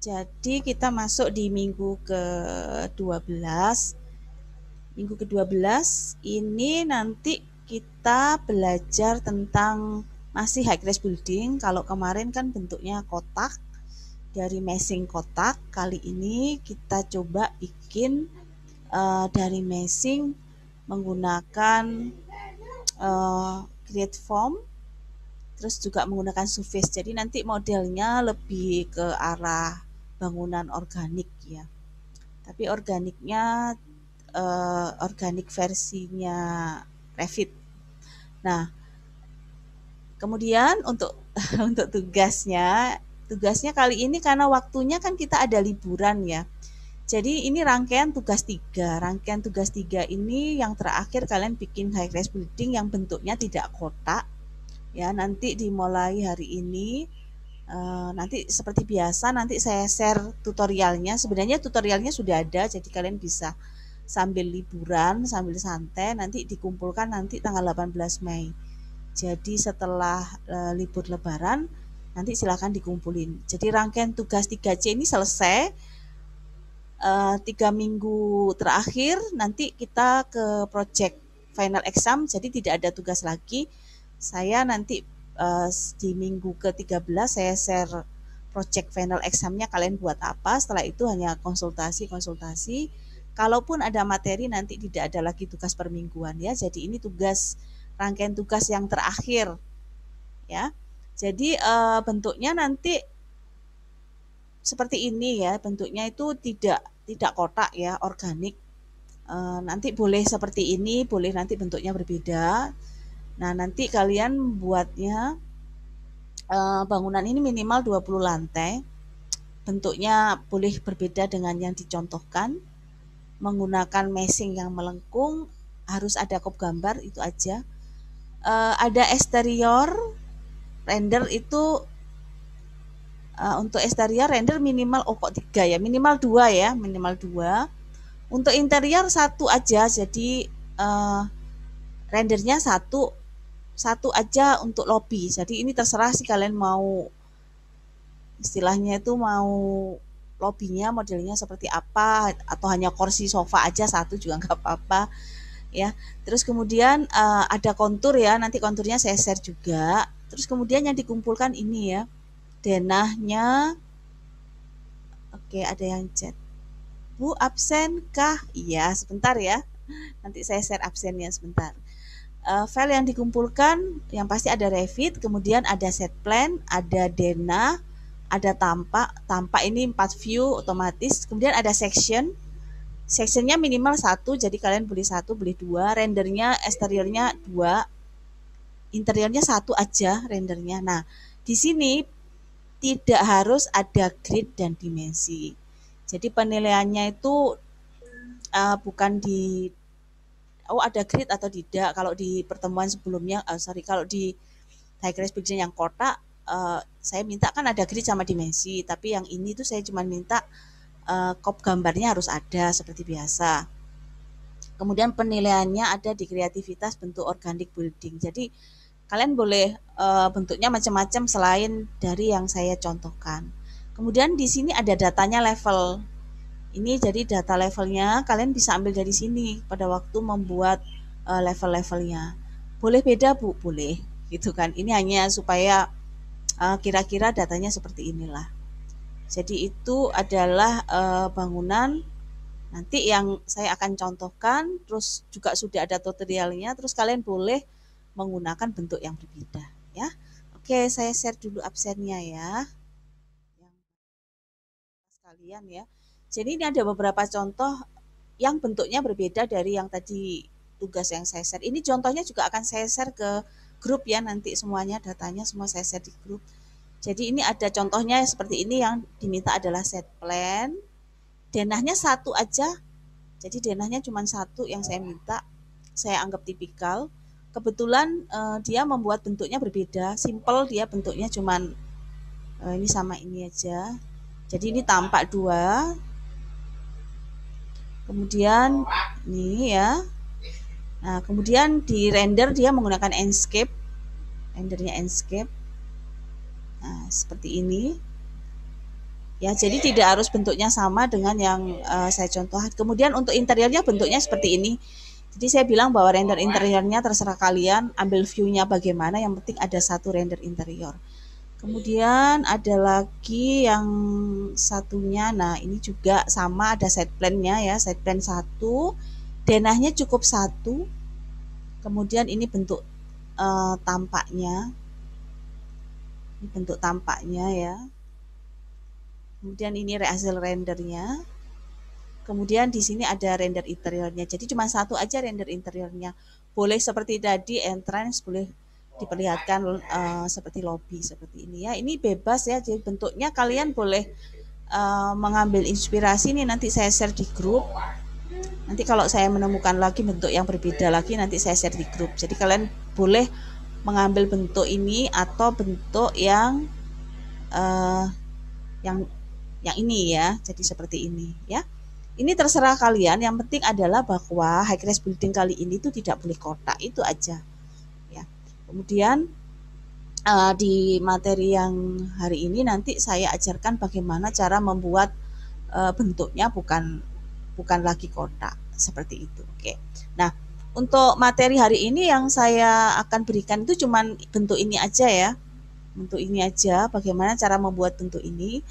Jadi kita masuk di minggu ke-12. Minggu ke-12 ini nanti kita belajar tentang masih high rise building. Kalau kemarin kan bentuknya kotak, dari meshing kotak. Kali ini kita coba bikin dari meshing menggunakan create form, terus juga menggunakan surface. Jadi nanti modelnya lebih ke arah bangunan organik ya. Tapi organiknya organik versinya Revit. Nah, kemudian untuk untuk tugasnya kali ini karena waktunya kan kita ada liburan ya. Jadi ini rangkaian tugas 3. Rangkaian tugas 3 ini yang terakhir kalian bikin high rise building yang bentuknya tidak kotak. Ya, nanti dimulai hari ini. Nanti seperti biasa nanti saya share tutorialnya. Sebenarnya tutorialnya sudah ada, jadi kalian bisa sambil liburan, sambil santai, nanti dikumpulkan nanti tanggal 18 Mei. Jadi setelah libur lebaran, nanti silahkan dikumpulin. Jadi rangkaian tugas 3C ini selesai. 3 minggu terakhir nanti kita ke project final exam, jadi tidak ada tugas lagi. Saya nanti di minggu ke-13 saya share project final examnya kalian buat apa. Setelah itu hanya konsultasi. Kalaupun ada materi nanti tidak ada lagi tugas per mingguan ya. Jadi ini rangkaian tugas yang terakhir ya. Jadi bentuknya nanti seperti ini ya. Bentuknya itu tidak kotak ya, organik. Nanti boleh seperti ini, boleh nanti bentuknya berbeda. Nah, nanti kalian buatnya bangunan ini minimal 20 lantai. Bentuknya boleh berbeda dengan yang dicontohkan. Menggunakan meshing yang melengkung, harus ada kop gambar, itu aja. Ada eksterior, render itu untuk eksterior render minimal kok 3 ya, minimal 2 ya, minimal 2. Untuk interior 1 aja, jadi rendernya satu aja untuk lobby. Jadi ini terserah sih kalian mau istilahnya itu mau lobbynya modelnya seperti apa, atau hanya kursi sofa aja satu juga nggak apa-apa ya. Terus kemudian ada kontur ya, nanti konturnya saya share juga. Terus kemudian yang dikumpulkan ini ya, denahnya. Oke, ada yang chat, Bu absen kah? Iya, sebentar ya, nanti saya share absennya sebentar. File yang dikumpulkan yang pasti ada Revit, kemudian ada set plan, ada denah, ada tampak ini 4 view otomatis, kemudian ada sectionnya minimal 1, jadi kalian beli 1, beli 2, rendernya eksteriornya 2, interiornya 1 aja rendernya. Nah, di sini tidak harus ada grid dan dimensi. Jadi penilaiannya itu bukan di ada grid atau tidak. Kalau di pertemuan sebelumnya, kalau di high rise building yang kotak, saya minta kan ada grid sama dimensi. Tapi yang ini tuh saya cuma minta kop gambarnya harus ada seperti biasa. Kemudian penilaiannya ada di kreativitas bentuk organik building. Jadi kalian boleh bentuknya macam-macam selain dari yang saya contohkan. Kemudian di sini ada datanya level. Ini jadi data levelnya kalian bisa ambil dari sini pada waktu membuat level-levelnya. Boleh beda Bu? Boleh. Gitu kan. Ini hanya supaya kira-kira datanya seperti inilah. Jadi itu adalah bangunan nanti yang saya akan contohkan, terus juga sudah ada tutorialnya, terus kalian boleh menggunakan bentuk yang berbeda ya. Oke, saya share dulu absennya ya. Yang sekalian ya. Jadi ini ada beberapa contoh yang bentuknya berbeda dari yang tadi tugas yang saya share. Ini contohnya juga akan saya share ke grup ya, nanti semuanya datanya semua saya share di grup. Jadi ini ada contohnya seperti ini, yang diminta adalah set plan. Denahnya 1 aja. Jadi denahnya cuma 1 yang saya minta. Saya anggap tipikal. Kebetulan dia membuat bentuknya berbeda. Simple dia bentuknya cuma ini sama ini aja. Jadi ini tampak 2. Kemudian ini ya. Nah, kemudian di render dia menggunakan Enscape. Rendernya Enscape. Nah, seperti ini. Ya, jadi tidak harus bentuknya sama dengan yang saya contohkan. Kemudian untuk interiornya bentuknya seperti ini. Jadi saya bilang bahwa render interiornya terserah kalian, ambil view-nya bagaimana, yang penting ada satu render interior. Kemudian ada lagi yang satunya, nah ini juga sama, ada side plan-nya ya, side plan 1, denahnya cukup 1. Kemudian ini bentuk tampaknya. Ini bentuk tampaknya ya. Kemudian ini hasil rendernya. Kemudian di sini ada render interiornya. Jadi cuma satu aja render interiornya. Boleh seperti tadi entrance, boleh diperlihatkan seperti lobby seperti ini ya. Ini bebas ya. Jadi bentuknya kalian boleh mengambil inspirasi nih, nanti saya share di grup. Nanti kalau saya menemukan lagi bentuk yang berbeda lagi, nanti saya share di grup. Jadi kalian boleh mengambil bentuk ini atau bentuk yang ini ya. Jadi seperti ini ya. Ini terserah kalian, yang penting adalah bahwa high rise building kali ini itu tidak boleh kotak, itu aja ya. Kemudian di materi yang hari ini nanti saya ajarkan bagaimana cara membuat bentuknya bukan lagi kotak seperti itu. Oke. Nah, untuk materi hari ini yang saya akan berikan itu cuman bentuk ini aja ya. Bentuk ini aja, bagaimana cara membuat bentuk ini.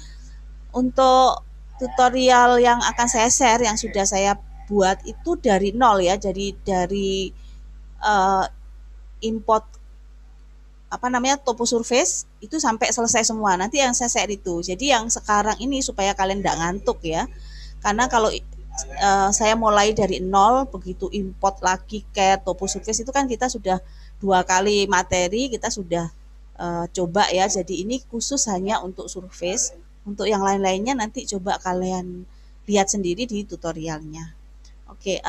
Untuk tutorial yang akan saya share, yang sudah saya buat itu dari nol ya, jadi dari import topo surface itu sampai selesai semua. Nanti yang saya share itu. Jadi yang sekarang ini supaya kalian tidak ngantuk ya, karena kalau saya mulai dari nol, begitu import lagi CAD topo surface itu kan kita sudah 2 kali materi, kita sudah coba ya. Jadi ini khusus hanya untuk surface. Untuk yang lain-lainnya nanti coba kalian lihat sendiri di tutorialnya. Oke,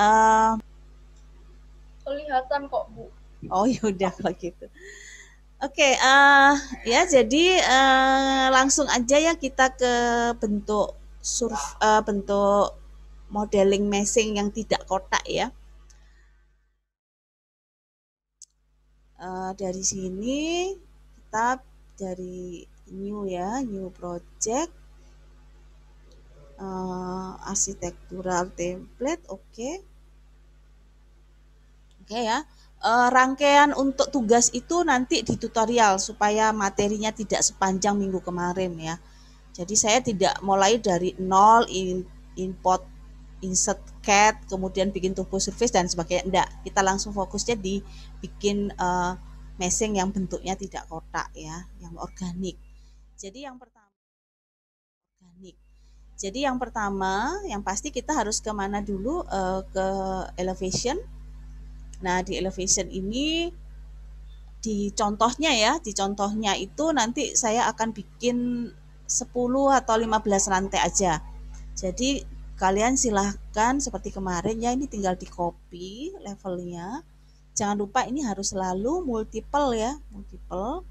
kelihatan kok Bu. Oh yaudah kalau gitu. Oke, ya jadi langsung aja ya kita ke bentuk bentuk modeling meshing yang tidak kotak ya. Dari sini kita dari new ya, new project, architectural template, oke ya. Rangkaian untuk tugas itu nanti di tutorial supaya materinya tidak sepanjang minggu kemarin ya. Jadi saya tidak mulai dari nol, import, insert CAD, kemudian bikin topo surface dan sebagainya. Enggak, kita langsung fokusnya di bikin meshing yang bentuknya tidak kotak ya, yang organik. Jadi yang pertama, yang pasti kita harus kemana dulu, ke elevation. Nah, di elevation ini di contohnya itu nanti saya akan bikin 10 atau 15 rantai aja. Jadi kalian silahkan seperti kemarin ya, ini tinggal di copy levelnya. Jangan lupa ini harus selalu multiple ya, multiple.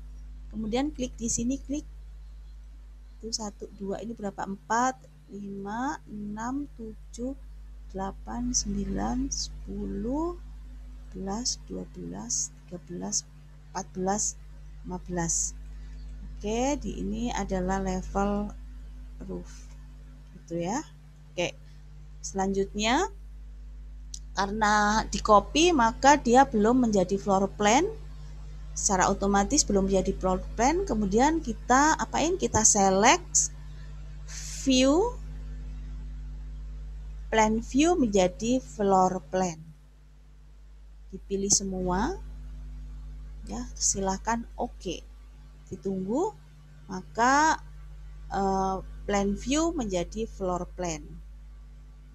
Kemudian klik di sini, klik itu 1, 2, ini berapa? 4, 5, 6, 7, 8, 9, 10, 11, 12, 13, 14, 15. Oke, di ini adalah level roof. Gitu ya. Oke. Selanjutnya karena di copy maka dia belum menjadi floor plan. Secara otomatis belum menjadi floor plan. Kemudian kita apain? Kita select view, plan view menjadi floor plan. Dipilih semua ya, silahkan oke. Ditunggu, maka plan view menjadi floor plan.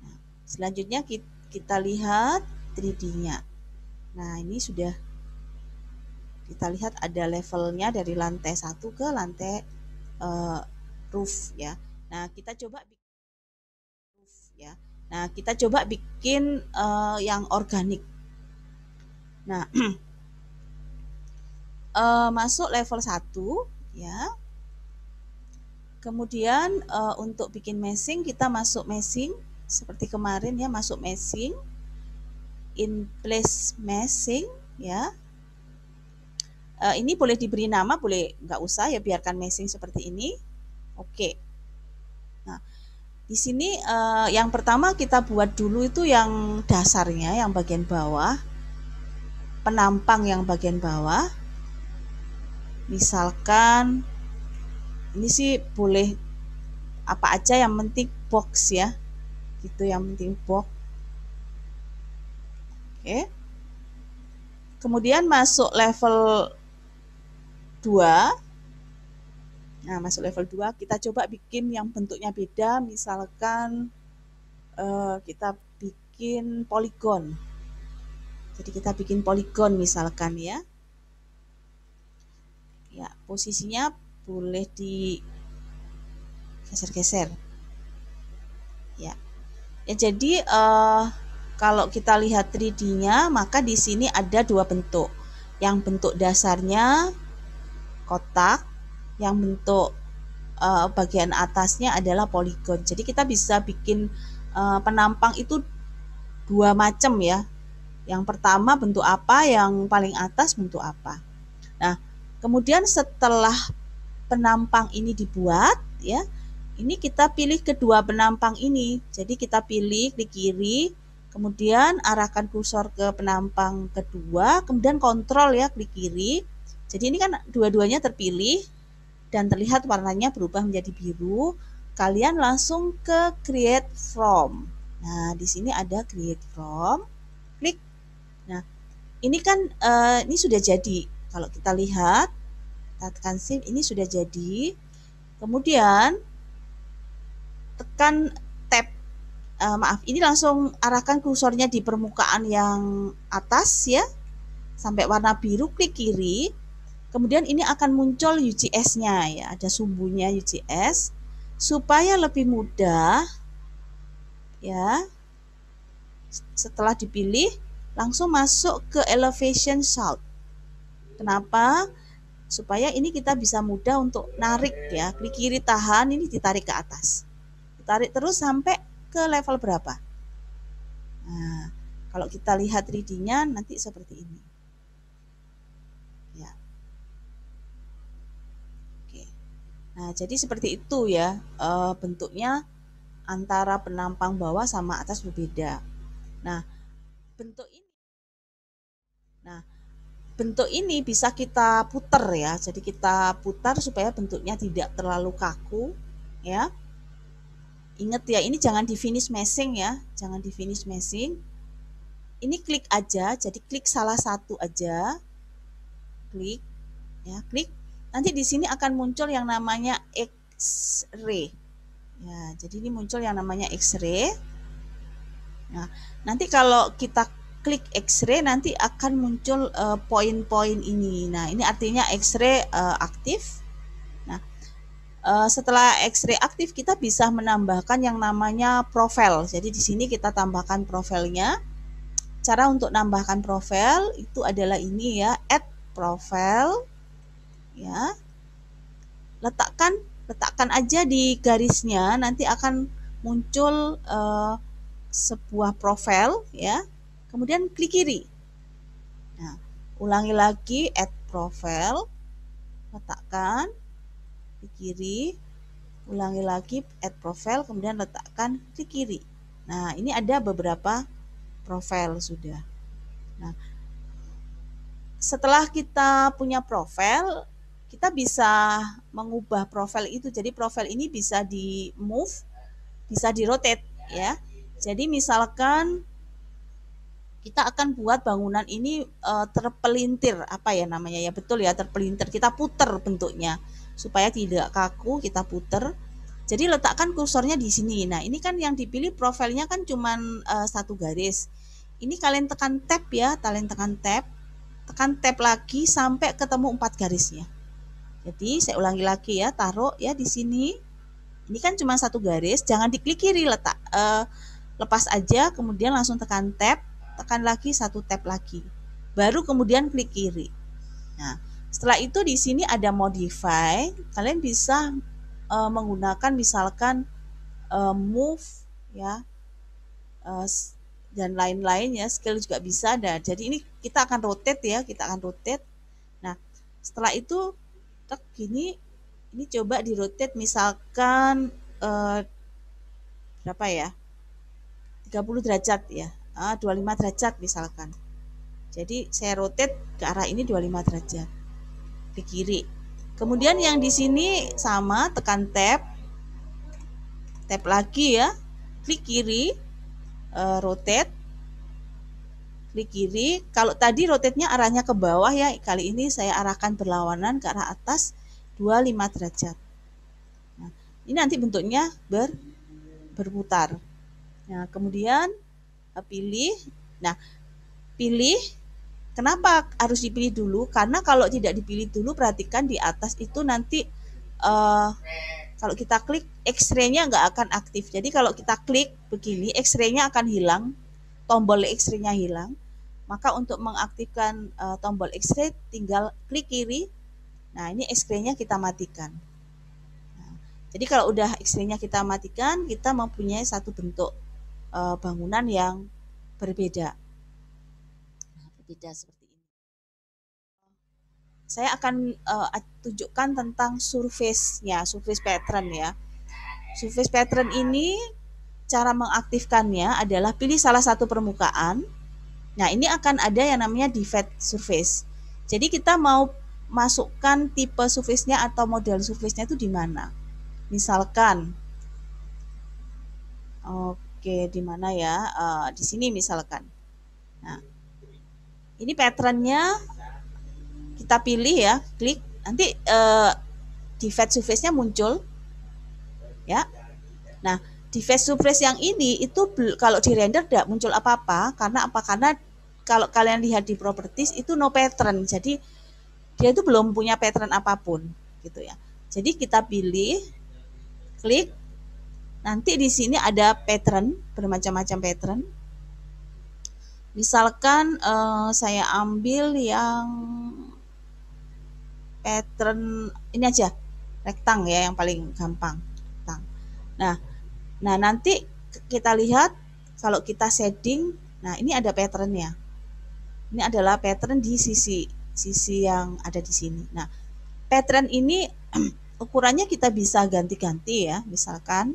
Nah, selanjutnya kita lihat 3D-nya. Nah, ini sudah kita lihat ada levelnya dari lantai 1 ke lantai roof ya. Nah, kita coba bikin roof ya. Nah, kita coba bikin yang organik. Nah, masuk level 1 ya. Kemudian untuk bikin meshing kita masuk meshing seperti kemarin ya, masuk meshing, in place meshing ya. Ini boleh diberi nama, boleh nggak usah ya, biarkan meshing seperti ini. Oke. Di sini yang pertama kita buat dulu itu yang dasarnya, yang bagian bawah, penampang yang bagian bawah. Misalkan ini sih boleh apa aja, yang penting box ya, gitu, yang penting box. Oke. Kemudian masuk level 2. Nah, masuk level 2 kita coba bikin yang bentuknya beda, misalkan kita bikin poligon. Jadi kita bikin poligon misalkan ya. Ya, posisinya boleh digeser-geser. Ya. Ya, jadi kalau kita lihat 3D-nya, maka di sini ada dua bentuk. Yang bentuk dasarnya kotak, yang bentuk bagian atasnya adalah poligon. Jadi kita bisa bikin penampang itu dua macam ya. Yang pertama bentuk apa, yang paling atas bentuk apa. Nah, kemudian setelah penampang ini dibuat ya, ini kita pilih kedua penampang ini. Jadi kita pilih klik kiri, kemudian arahkan kursor ke penampang kedua, kemudian kontrol ya, klik kiri. Jadi ini kan dua-duanya terpilih dan terlihat warnanya berubah menjadi biru. Kalian langsung ke create from. Nah, di sini ada create from. Klik. Nah, ini kan ini sudah jadi. Kalau kita lihat, tekan shift, ini sudah jadi. Kemudian tekan tab. Maaf, ini langsung arahkan kursornya di permukaan yang atas ya, sampai warna biru, klik kiri. Kemudian ini akan muncul UGS-nya ya, ada sumbunya UGS. Supaya lebih mudah ya, setelah dipilih langsung masuk ke elevation salt. Kenapa? Supaya ini kita bisa mudah untuk narik ya, klik kiri tahan, ini ditarik ke atas. Ditarik terus sampai ke level berapa. Nah, kalau kita lihat 3D-nya nanti seperti ini. Ya. Oke. Nah, jadi seperti itu ya, bentuknya antara penampang bawah sama atas berbeda. Nah, bentuk ini. Nah, bentuk ini bisa kita putar ya. Jadi kita putar supaya bentuknya tidak terlalu kaku ya. Ingat ya, ini jangan di finish meshing ya, jangan di finish meshing. Ini klik aja, jadi klik salah satu aja. Klik ya, klik. Nanti di sini akan muncul yang namanya X-ray. Ya, jadi ini muncul yang namanya X-ray. Nah, nanti kalau kita klik X-ray nanti akan muncul poin-poin ini. Nah, ini artinya X-ray aktif. Nah, setelah X-ray aktif kita bisa menambahkan yang namanya profil. Jadi di sini kita tambahkan profilnya. Cara untuk nambahkan profil itu adalah ini ya, add profile ya. Letakkan aja di garisnya, nanti akan muncul sebuah profil ya. Kemudian klik kiri. Nah, ulangi lagi add profile, letakkan klik kiri, ulangi lagi add profile, kemudian letakkan klik kiri. Nah, ini ada beberapa profil sudah. Nah, setelah kita punya profil, kita bisa mengubah profil itu. Jadi profil ini bisa di move, bisa di rotate ya. Jadi misalkan kita akan buat bangunan ini terpelintir, apa ya namanya ya, betul ya, terpelintir. Kita putar bentuknya supaya tidak kaku, kita putar. Jadi letakkan kursornya di sini. Nah, ini kan yang dipilih profilnya kan cuman satu garis. Ini kalian tekan tab ya, kalian tekan tab lagi sampai ketemu 4 garisnya. Jadi saya ulangi lagi ya, taruh ya di sini. Ini kan cuma satu garis, jangan diklik kiri, lepas aja, kemudian langsung tekan tab, tekan lagi satu tab lagi. Baru kemudian klik kiri. Nah, setelah itu di sini ada modify, kalian bisa menggunakan misalkan move ya, dan lain-lain ya, scale juga bisa. Dan jadi ini kita akan rotate ya, kita akan rotate. Nah, setelah itu gini, ini coba di rotate misalkan berapa ya? 30 derajat ya. 25 derajat misalkan. Jadi saya rotate ke arah ini 25 derajat ke kiri. Kemudian yang di sini sama, tekan tab lagi ya, klik kiri, rotate, klik kiri. Kalau tadi rotate-nya arahnya ke bawah ya, kali ini saya arahkan berlawanan ke arah atas 25 derajat. Nah, ini nanti bentuknya berputar. Nah, kemudian pilih. Nah, pilih. Kenapa harus dipilih dulu? Karena kalau tidak dipilih dulu, perhatikan di atas itu nanti kalau kita klik X-ray-nya nggak akan aktif. Jadi kalau kita klik begini, X-ray-nya akan hilang, tombol X-ray-nya hilang. Maka untuk mengaktifkan tombol X-ray tinggal klik kiri. Nah, ini X-ray-nya kita matikan. Nah, jadi kalau udah X-ray-nya kita matikan, kita mempunyai satu bentuk bangunan yang berbeda. Nah, berbeda seperti ini. Saya akan tunjukkan tentang surface-nya, surface pattern ya. Surface pattern ini cara mengaktifkannya adalah pilih salah satu permukaan. Nah, ini akan ada yang namanya divide surface. Jadi kita mau masukkan tipe surface-nya atau model surface-nya itu di mana? Misalkan, oke, di mana ya? Di sini misalkan. Nah, ini pattern-nya kita pilih ya, klik. Nanti divide surface-nya muncul, ya. Nah, divide surface yang ini itu kalau di render tidak muncul apa-apa. Karena apa? Karena kalau kalian lihat di properties itu no pattern. Jadi dia itu belum punya pattern apapun gitu ya. Jadi kita pilih, klik. Nanti di sini ada pattern, bermacam-macam pattern. Misalkan saya ambil yang pattern ini aja, rektang ya, yang paling gampang. Nah, nanti kita lihat kalau kita shading, nah ini ada patternnya. Ini adalah pattern di sisi yang ada di sini. Nah, pattern ini ukurannya kita bisa ganti-ganti ya. Misalkan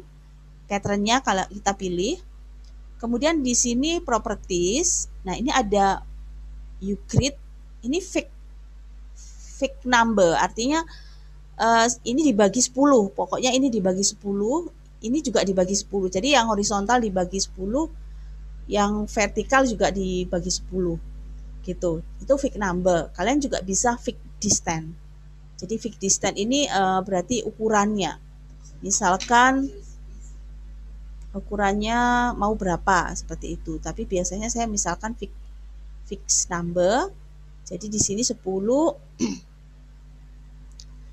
patternnya kalau kita pilih, kemudian di sini properties. Nah, ini ada Euclid, ini fixed number, artinya ini dibagi 10. Pokoknya ini dibagi 10, ini juga dibagi 10. Jadi yang horizontal dibagi 10, yang vertikal juga dibagi 10. Gitu. Itu fixed number. Kalian juga bisa fixed distance. Jadi fixed distance ini berarti ukurannya. Misalkan ukurannya mau berapa seperti itu. Tapi biasanya saya misalkan fixed number. Jadi di sini 10.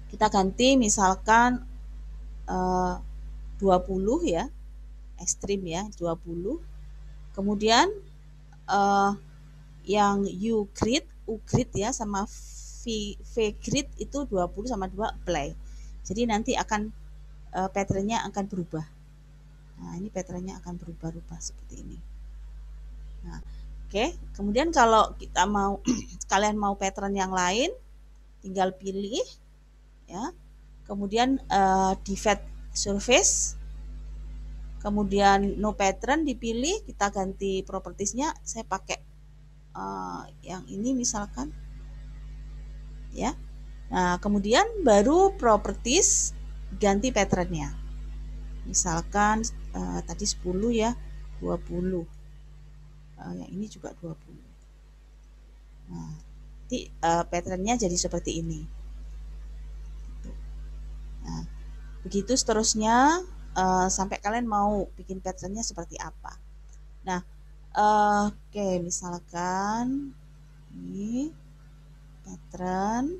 Kita ganti misalkan 20 ya. Ekstrim ya, 20. Kemudian yang U-grid ya sama V-grid itu 20 sama 2 apply. Jadi nanti akan patternnya akan berubah. Nah, ini patternnya akan berubah-ubah seperti ini. Nah, oke. Kemudian kalau kita mau kalian mau pattern yang lain, tinggal pilih ya. Kemudian divide surface. Kemudian no pattern dipilih, kita ganti propertiesnya. Saya pakai yang ini misalkan ya. Nah, kemudian baru properties ganti patternnya. Misalkan tadi 10 ya, 20. Yang ini juga 20. Nah, nanti patternnya jadi seperti ini. Nah, begitu seterusnya sampai kalian mau bikin patternnya seperti apa. Nah, oke, misalkan ini pattern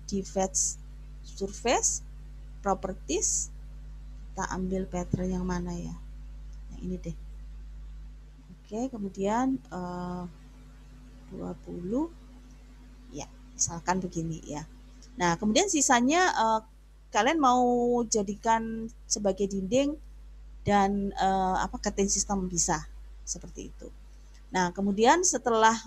divide surface properties, kita ambil pattern yang mana ya, yang ini deh. Oke, kemudian 20 ya, misalkan begini ya. Nah, kemudian sisanya kalian mau jadikan sebagai dinding dan curtain system bisa seperti itu. Nah, kemudian setelah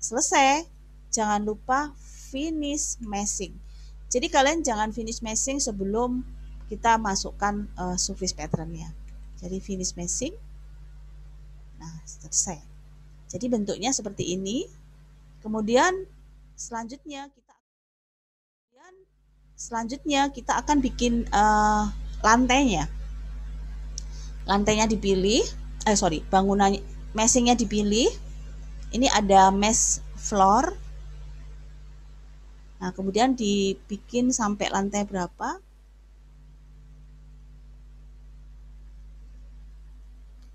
selesai, jangan lupa finish meshing. Jadi kalian jangan finish meshing sebelum kita masukkan surface patternnya. Jadi finish meshing. Nah, selesai. Jadi bentuknya seperti ini. Kemudian selanjutnya kita akan bikin lantainya. Lantainya dipilih, bangunan meshingnya dipilih. Ini ada mesh floor. Nah, kemudian dibikin sampai lantai berapa?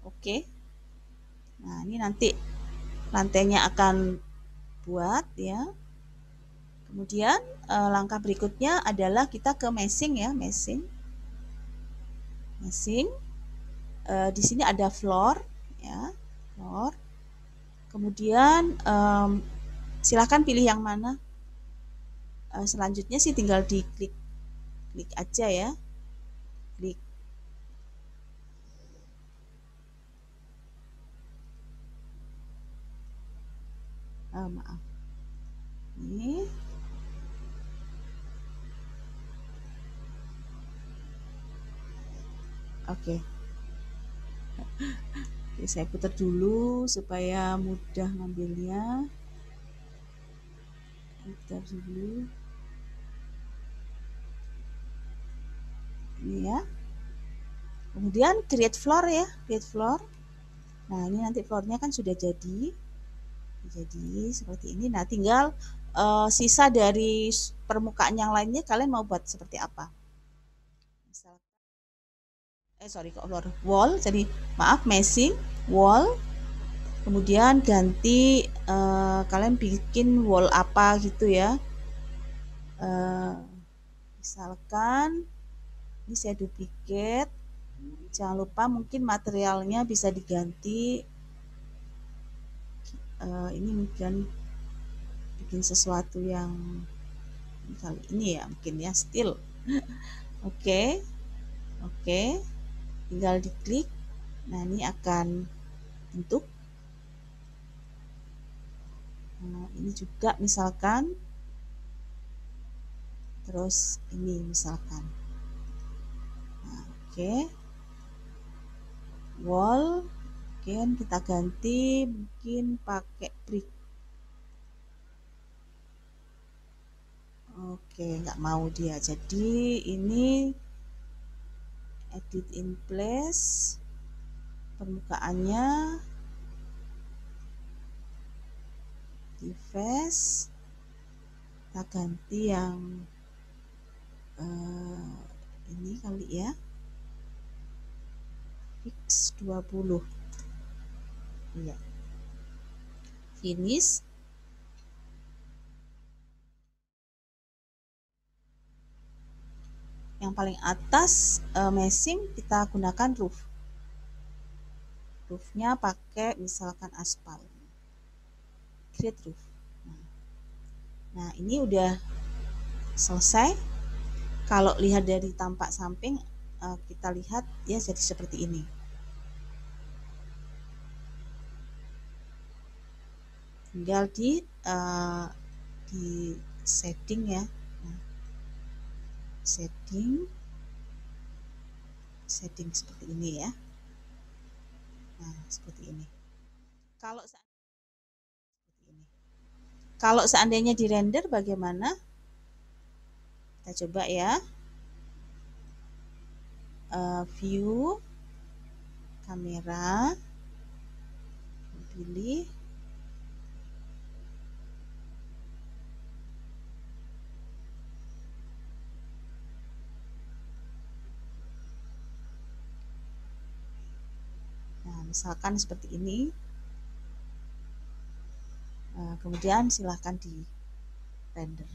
Oke. Nah, ini nanti lantainya akan buat ya. Kemudian langkah berikutnya adalah kita ke meshing ya, meshing. Di sini ada floor ya, floor. Kemudian silahkan pilih yang mana. Selanjutnya sih tinggal diklik aja ya, klik. Maaf, ini oke. Oke, saya putar dulu supaya mudah ngambilnya. Putar dulu. Ini ya. Kemudian create floor ya, create floor. Nah, ini nanti floornya kan sudah jadi seperti ini. Nah, tinggal sisa dari permukaan yang lainnya kalian mau buat seperti apa. Wall. Jadi maaf, meshing wall. Kemudian ganti kalian bikin wall apa gitu ya. Misalkan ini saya duplicate. Jangan lupa mungkin materialnya bisa diganti. Ini mungkin bikin sesuatu yang kali ini ya, mungkin ya steel. Oke, tinggal diklik. Nah, ini akan bentuk. Nah, ini juga misalkan, terus ini misalkan. Nah, oke. Wall, mungkin kita ganti, mungkin pakai brick. Oke, nggak mau dia. Jadi ini edit in place, permukaannya di face, kita ganti yang ini kali ya, fix 20. Iya. Finish. Yang paling atas meshing kita gunakan roof. Roofnya pakai misalkan aspal. Create roof. Nah, ini udah selesai. Kalau lihat dari tampak samping, kita lihat ya jadi seperti ini. Tinggal di setting ya. Nah, setting seperti ini ya. Nah, seperti ini. Kalau seandainya di render bagaimana? Kita coba ya. View kamera, pilih. Nah, misalkan seperti ini. Kemudian silahkan di render.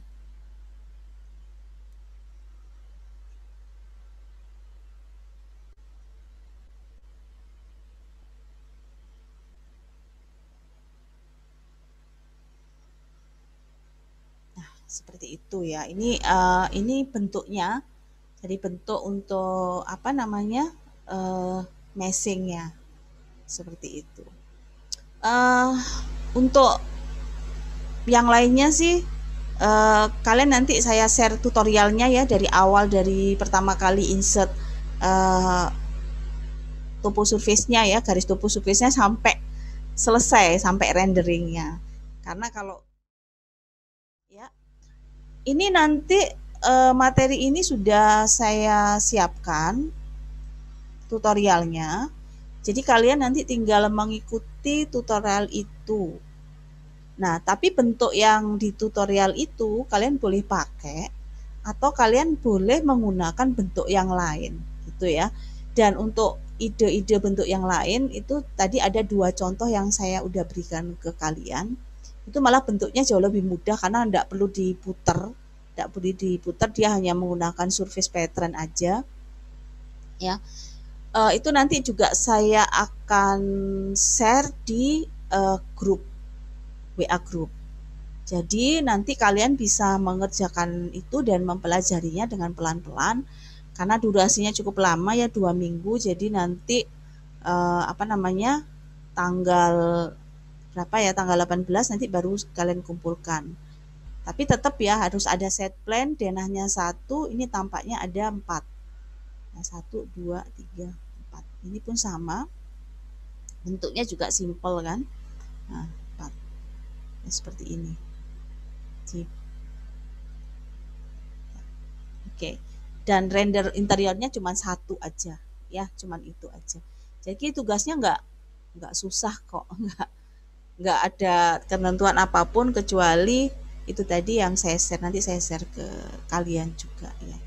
Nah, seperti itu ya. Ini bentuknya. Jadi bentuk untuk apa namanya meshingnya seperti itu. Untuk yang lainnya sih Kalian nanti saya share tutorialnya ya dari awal, dari pertama kali insert uh, topo surface-nya ya, garis topo surface-nya sampai selesai, sampai renderingnya. Karena kalau ya, ini nanti materi ini sudah saya siapkan tutorialnya. Jadi kalian nanti tinggal mengikuti tutorial itu. Nah, tapi bentuk yang di tutorial itu kalian boleh pakai atau kalian boleh menggunakan bentuk yang lain, gitu ya. Dan untuk ide-ide bentuk yang lain itu tadi ada 2 contoh yang saya udah berikan ke kalian. Itu malah bentuknya jauh lebih mudah karena tidak perlu diputar, dia hanya menggunakan surface pattern aja, ya. Itu nanti juga saya akan share di grup WA grup. Jadi nanti kalian bisa mengerjakan itu dan mempelajarinya dengan pelan-pelan karena durasinya cukup lama ya, 2 minggu. Jadi nanti apa namanya, tanggal berapa ya, tanggal 18 nanti baru kalian kumpulkan. Tapi tetap ya harus ada set plan, denahnya 1, ini tampaknya ada 4. Nah, 1, 2, 3, 4. Ini pun sama. Bentuknya juga simple kan. Nah, 4. Ya, seperti ini. Oke. Dan render interiornya cuma 1 aja ya, cuman itu aja. Jadi tugasnya nggak susah kok, nggak ada ketentuan apapun kecuali itu tadi yang saya share, nanti saya share ke kalian juga ya.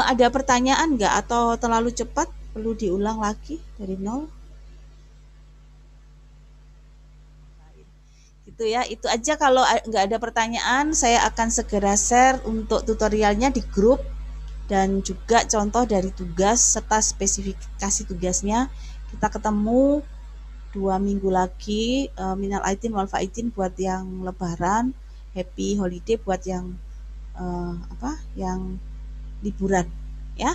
Ada pertanyaan nggak atau terlalu cepat perlu diulang lagi dari nol? Gitu ya, itu aja. Kalau nggak ada pertanyaan, saya akan segera share untuk tutorialnya di grup dan juga contoh dari tugas serta spesifikasi tugasnya. Kita ketemu 2 minggu lagi. Minal aidin wal faizin buat yang lebaran, happy holiday buat yang yang liburan ya.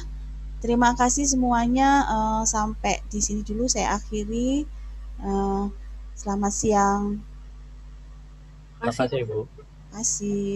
Terima kasih semuanya. Sampai di sini dulu saya akhiri. Selamat siang. Terima kasih, Ibu. Terima kasih.